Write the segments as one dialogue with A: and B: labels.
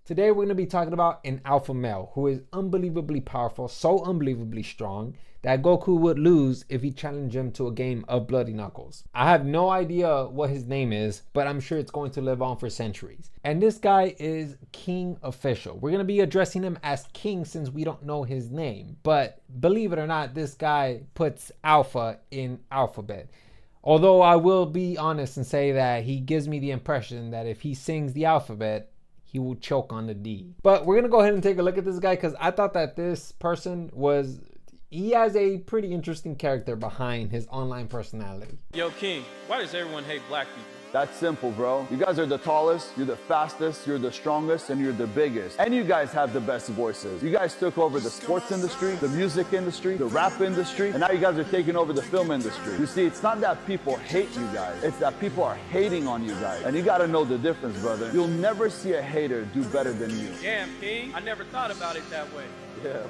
A: Today we're going to be talking about an alpha male who is unbelievably powerful, so unbelievably strong that Goku would lose if he challenged him to a game of Bloody Knuckles. I have no idea what his name is, but I'm sure it's going to live on for centuries. And this guy is King Official. We're going to be addressing him as King since we don't know his name. But believe it or not, this guy puts alpha in alphabet. Although I will be honest and say that he gives me the impression that if he sings the alphabet, he will choke on the D. But we're gonna go ahead and take a look at this guy because I thought that this person he has a pretty interesting character behind his online personality.
B: Yo, King, why does everyone hate black people?
C: That's simple, bro. You guys are the tallest, you're the fastest, you're the strongest, and you're the biggest. And you guys have the best voices. You guys took over the sports industry, the music industry, the rap industry, and now you guys are taking over the film industry. You see, it's not that people hate you guys, it's that people are hating on you guys. And you gotta know the difference, brother. You'll never see a hater do better than you.
B: Damn, King, I never thought about it that way.
C: Yeah,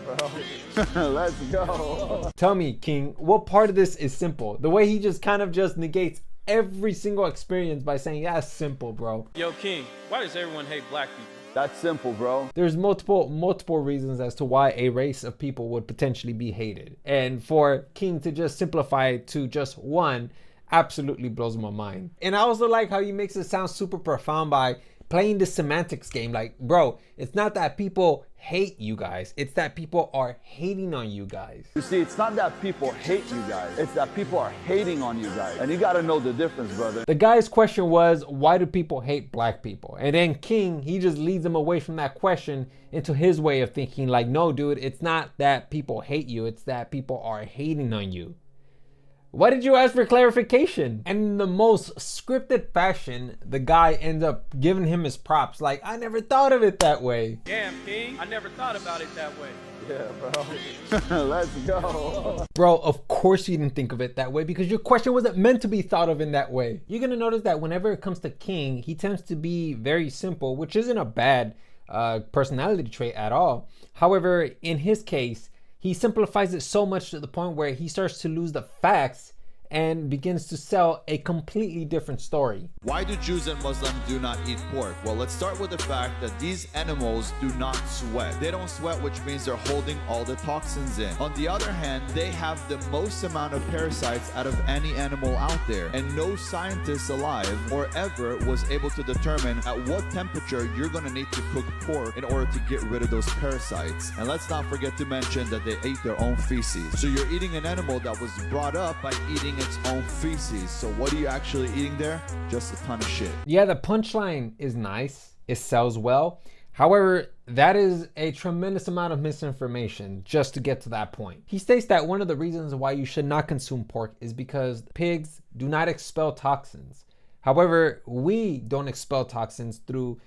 C: bro. Let's go.
A: Tell me, King, what part of this is simple? The way he just kind of just negates every single experience by saying, yeah, it's simple, bro.
B: Yo, King, why does everyone hate black people?
C: That's simple, bro.
A: There's multiple reasons as to why a race of people would potentially be hated. And for King to just simplify it to just one absolutely blows my mind. And I also like how he makes it sound super profound by playing the semantics game. Like, bro, it's not that people hate you guys, it's that people are hating on you guys.
C: You see, it's not that people hate you guys, it's that people are hating on you guys. And you gotta know the difference, brother.
A: The guy's question was, why do people hate black people? And then King, he just leads them away from that question into his way of thinking, like, no, dude, it's not that people hate you, it's that people are hating on you. Why did you ask for clarification? And in the most scripted fashion, the guy ends up giving him his props. Like, I never thought of it that way.
B: Damn, King, I never thought about it that way.
C: Yeah, bro. Let's go.
A: Bro, of course you didn't think of it that way because your question wasn't meant to be thought of in that way. You're gonna notice that whenever it comes to King, he tends to be very simple, which isn't a bad personality trait at all. However, in his case, he simplifies it so much to the point where he starts to lose the facts and begins to sell a completely different story.
D: Why do Jews and Muslims do not eat pork? Well, let's start with the fact that these animals do not sweat. They don't sweat, which means they're holding all the toxins in. On the other hand, they have the most amount of parasites out of any animal out there. And no scientist alive or ever was able to determine at what temperature you're gonna need to cook pork in order to get rid of those parasites. And let's not forget to mention that they ate their own feces. So you're eating an animal that was brought up by eating its own feces. So what are you actually eating there? Just a ton of shit.
A: Yeah, the punchline is nice. It sells well. However, that is a tremendous amount of misinformation just to get to that point. He states that one of the reasons why you should not consume pork is because pigs do not expel toxins. However, we don't expel toxins through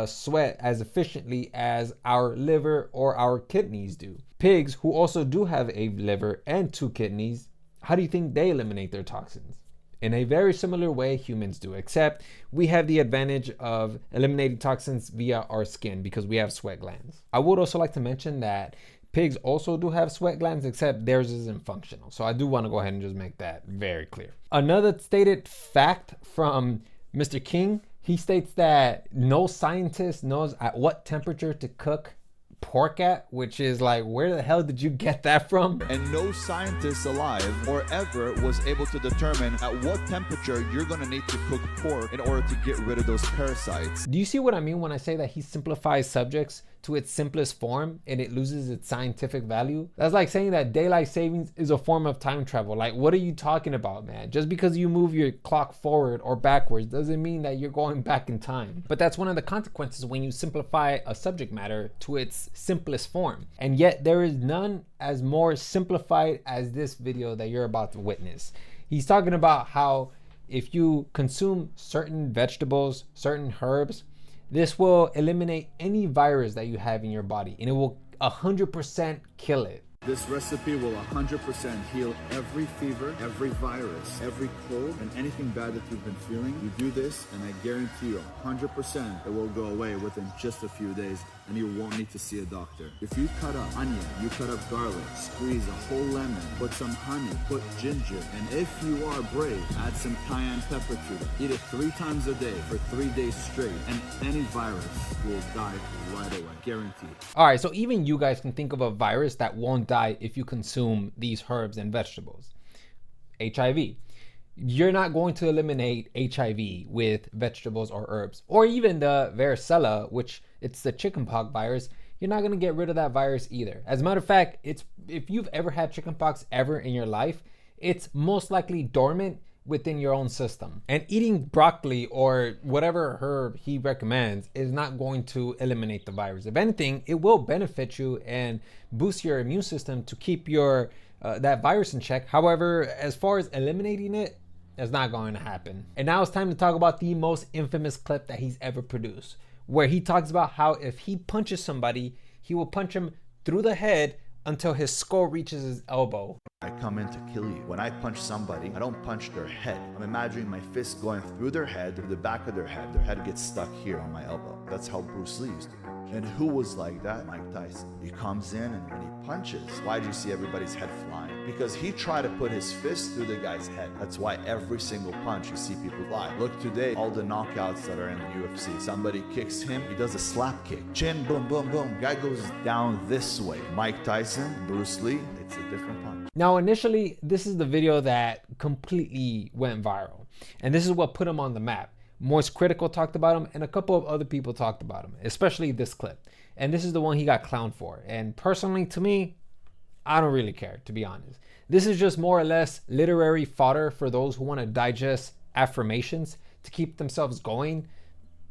A: sweat as efficiently as our liver or our kidneys do. Pigs, who also do have a liver and 2 kidneys, how do you think they eliminate their toxins? In a very similar way humans do, except we have the advantage of eliminating toxins via our skin because we have sweat glands. I would also like to mention that pigs also do have sweat glands, except theirs isn't functional. So I do want to go ahead and just make that very clear. Another stated fact from Mr. King, he states that no scientist knows at what temperature to cook pork at, which is like, where the hell did you get that from?
D: And no scientist alive or ever was able to determine at what temperature you're gonna need to cook pork in order to get rid of those parasites.
A: Do you see what I mean when I say that he simplifies subjects to its simplest form and it loses its scientific value? That's like saying that daylight savings is a form of time travel. Like, what are you talking about, man? Just because you move your clock forward or backwards doesn't mean that you're going back in time. But that's one of the consequences when you simplify a subject matter to its simplest form. And yet there is none as more simplified as this video that you're about to witness. He's talking about how if you consume certain vegetables, certain herbs, this will eliminate any virus that you have in your body and it will 100% kill it.
C: This recipe will 100% heal every fever, every virus, every cold, and anything bad that you've been feeling. You do this, and I guarantee you 100% it will go away within just a few days, and you won't need to see a doctor. If you cut up onion, you cut up garlic, squeeze a whole lemon, put some honey, put ginger, and if you are brave, add some cayenne pepper to it. Eat it 3 times a day for 3 days straight, and any virus will die right away, guaranteed.
A: All right, so even you guys can think of a virus that won't die if you consume these herbs and vegetables. HIV. You're not going to eliminate HIV with vegetables or herbs, or even the varicella, which it's the chickenpox virus. You're not going to get rid of that virus either. As a matter of fact, if you've ever had chickenpox ever in your life, it's most likely dormant within your own system. And eating broccoli or whatever herb he recommends is not going to eliminate the virus. If anything, it will benefit you and boost your immune system to keep your that virus in check. However, as far as eliminating it, it's not going to happen. And now it's time to talk about the most infamous clip that he's ever produced, where he talks about how if he punches somebody, he will punch him through the head until his skull reaches his elbow.
D: I come in to kill you. When I punch somebody, I don't punch their head. I'm imagining my fist going through their head, through the back of their head. Their head gets stuck here on my elbow. That's how Bruce Lee used to do it. And who was like that? Mike Tyson. He comes in and when he punches, why do you see everybody's head flying? Because he tried to put his fist through the guy's head. That's why every single punch you see people fly. Look today, all the knockouts that are in the UFC. Somebody kicks him, he does a slap kick. Chin, boom, boom, boom. Guy goes down this way. Mike Tyson, Bruce Lee, it's a different punch.
A: Now, initially, this is the video that completely went viral. And this is what put him on the map. Moist Critical talked about him, and a couple of other people talked about him, especially this clip. And this is the one he got clowned for. And personally, to me, I don't really care, to be honest. This is just more or less literary fodder for those who want to digest affirmations to keep themselves going.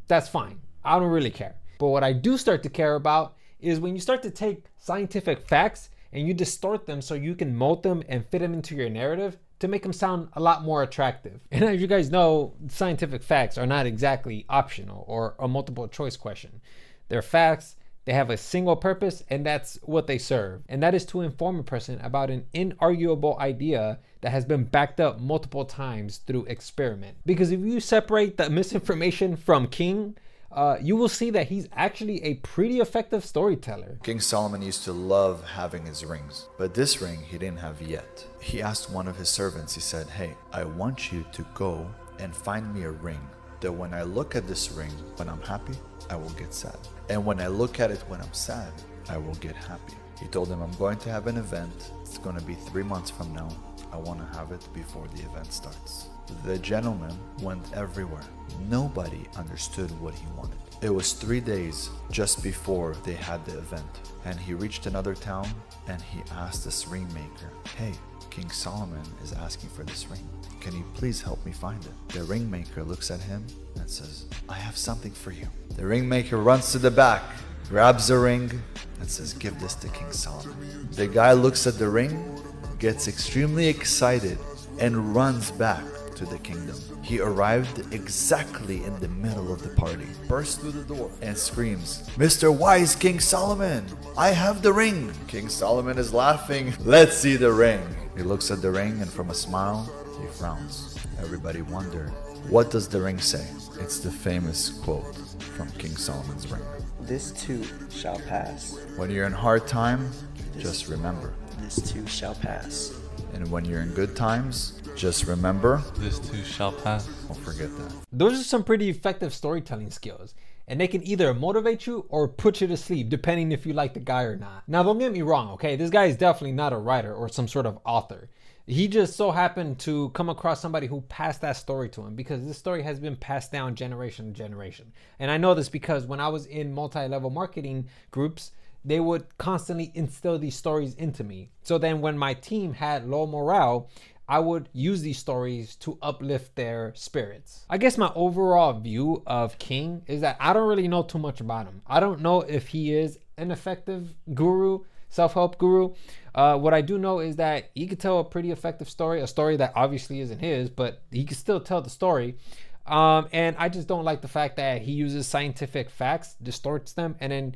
A: That's fine. I don't really care. But what I do start to care about is when you start to take scientific facts and you distort them so you can mold them and fit them into your narrative to make them sound a lot more attractive. And as you guys know, scientific facts are not exactly optional or a multiple choice question. They're facts, they have a single purpose, and that's what they serve. And that is to inform a person about an inarguable idea that has been backed up multiple times through experiment. Because if you separate the misinformation from King, you will see that he's actually a pretty effective storyteller.
D: King Solomon used to love having his rings, but this ring he didn't have yet. He asked one of his servants, he said, "Hey, I want you to go and find me a ring that when I look at this ring, when I'm happy, I will get sad. And when I look at it when I'm sad, I will get happy." He told him, "I'm going to have an event. It's going to be 3 months from now. I want to have it before the event starts." The gentleman went everywhere. Nobody understood what he wanted. It was 3 days just before they had the event, and he reached another town and he asked this ring maker, "Hey, King Solomon is asking for this ring. Can you please help me find it?" The ring maker looks at him and says, "I have something for you." The ring maker runs to the back, grabs the ring and says, "Give this to King Solomon." The guy looks at the ring, gets extremely excited and runs back to the kingdom. He arrived exactly in the middle of the party, bursts through the door and screams, "Mr. Wise King Solomon, I have the ring." King Solomon is laughing. "Let's see the ring." He looks at the ring and from a smile, he frowns. Everybody wondered, what does the ring say? It's the famous quote from King Solomon's ring.
E: "This too shall pass.
D: When you're in hard time, just remember.
E: This too shall pass.
D: And when you're in good times, just remember,
F: This too shall pass."
D: don't forget that.
A: Those are some pretty effective storytelling skills, and they can either motivate you or put you to sleep depending if you like the guy or not. Now don't get me wrong, okay? This guy is definitely not a writer or some sort of author. He just so happened to come across somebody who passed that story to him, because this story has been passed down generation to generation. And I know this because when I was in multi-level marketing groups, they would constantly instill these stories into me. So then when my team had low morale, I would use these stories to uplift their spirits. I guess my overall view of King is that I don't really know too much about him. I don't know if he is an effective guru, self-help guru. What I do know is that he could tell a pretty effective story, a story that obviously isn't his, but he could still tell the story. And I just don't like the fact that he uses scientific facts, distorts them, and then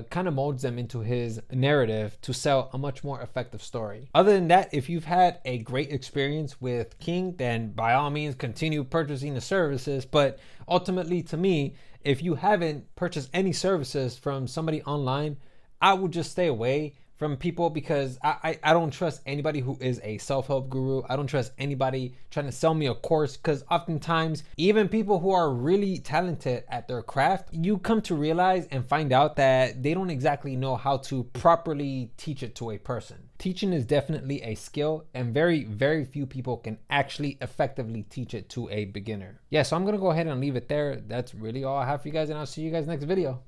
A: kind of molds them into his narrative to sell a much more effective story. Other than that, if you've had a great experience with King, then by all means continue purchasing the services. But ultimately, to me, if you haven't purchased any services from somebody online, I would just stay away from people, because I don't trust anybody who is a self-help guru. I don't trust anybody trying to sell me a course, because oftentimes even people who are really talented at their craft, you come to realize and find out that they don't exactly know how to properly teach it to a person. Teaching is definitely a skill, and very few people can actually effectively teach it to a beginner. Yeah, so I'm gonna go ahead and leave it there. That's really all I have for you guys, and I'll see you guys next video.